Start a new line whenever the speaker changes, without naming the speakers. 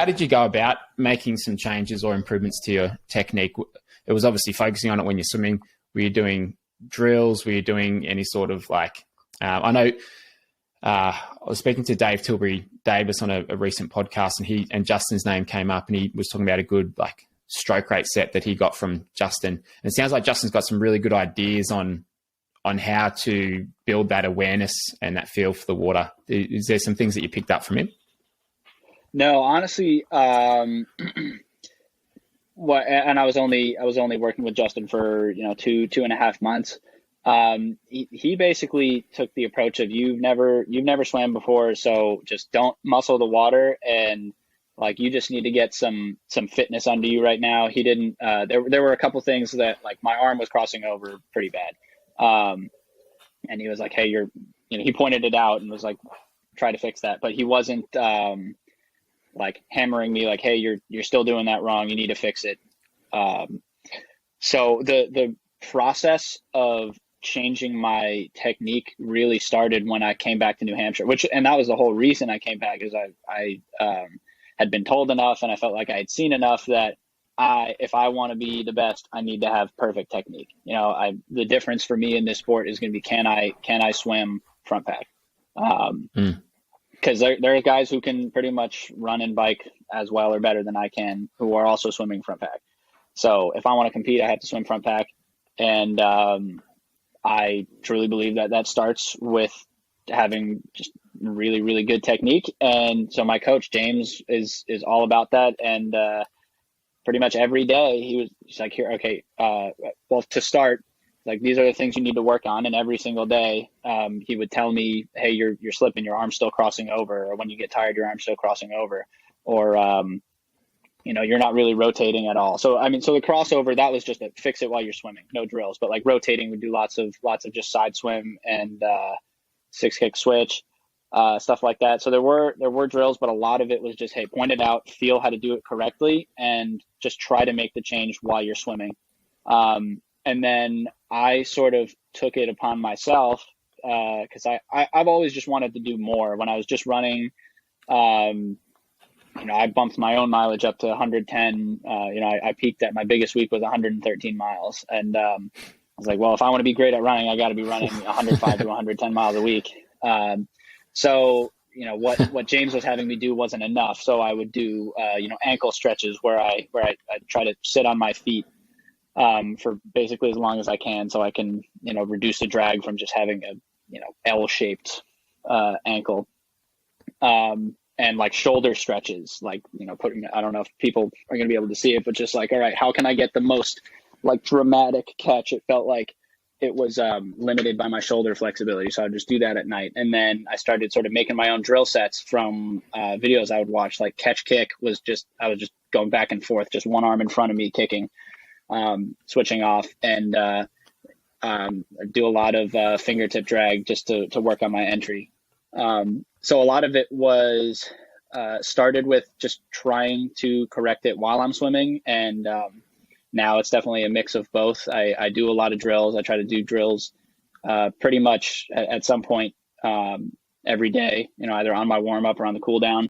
how did you go about making some changes or improvements to your technique? It was obviously focusing on it when you're swimming. Were you doing drills? Were you doing any sort of like, I know I was speaking to Dave Tilbury Davis on a recent podcast, and Justin's name came up, and he was talking about a good like stroke rate set that he got from Justin. And it sounds like Justin's got some really good ideas on how to build that awareness and that feel for the water. Is there some things that you picked up from him?
No, honestly, and I was only working with Justin for 2.5 months. He basically took the approach of you've never swam before, so just don't muscle the water, and like you just need to get some fitness under you right now. He didn't. There were a couple things that like my arm was crossing over pretty bad, and he was like, "Hey, he pointed it out and was like, try to fix that," but he wasn't like hammering me like, "Hey, you're still doing that wrong. You need to fix it." So the process of changing my technique really started when I came back to New Hampshire, and that was the whole reason I came back, is I had been told enough, and I felt like I had seen enough that if I want to be the best, I need to have perfect technique. The difference for me in this sport is going to be, can I swim front pack? Because there are guys who can pretty much run and bike as well or better than I can, who are also swimming front pack. So if I want to compete, I have to swim front pack. And I truly believe that starts with having just really, really good technique. And so my coach, James, is all about that. And pretty much every day he's like, here, okay, well, to start, like, these are the things you need to work on. And every single day he would tell me, hey, you're slipping, your arm's still crossing over. Or when you get tired, your arm's still crossing over. Or, you're not really rotating at all. So, so the crossover, that was just a fix it while you're swimming, no drills. But like rotating, would do lots of just side swim and 6-kick switch, stuff like that. So there were drills, but a lot of it was just, hey, point it out, feel how to do it correctly, and just try to make the change while you're swimming. And then I sort of took it upon myself because I've always just wanted to do more. When I was just running, I bumped my own mileage up to 110. I peaked at my biggest week was 113 miles. And I was like, well, if I want to be great at running, I got to be running 105 to 110 miles a week. So what James was having me do wasn't enough. So I would do, ankle stretches where I try to sit on my feet for basically as long as I can, so I can, reduce the drag from just having a, L-shaped ankle. And like shoulder stretches, like, I don't know if people are going to be able to see it, but just like, all right, how can I get the most like dramatic catch? It felt like it was limited by my shoulder flexibility. So I'd just do that at night. And then I started sort of making my own drill sets from videos I would watch, like catch kick I was just going back and forth, just one arm in front of me kicking, switching off, and do a lot of fingertip drag just to work on my entry. So a lot of it was started with just trying to correct it while I'm swimming. And now it's definitely a mix of both. I do a lot of drills. I try to do drills pretty much at some point every day, either on my warm up or on the cool down.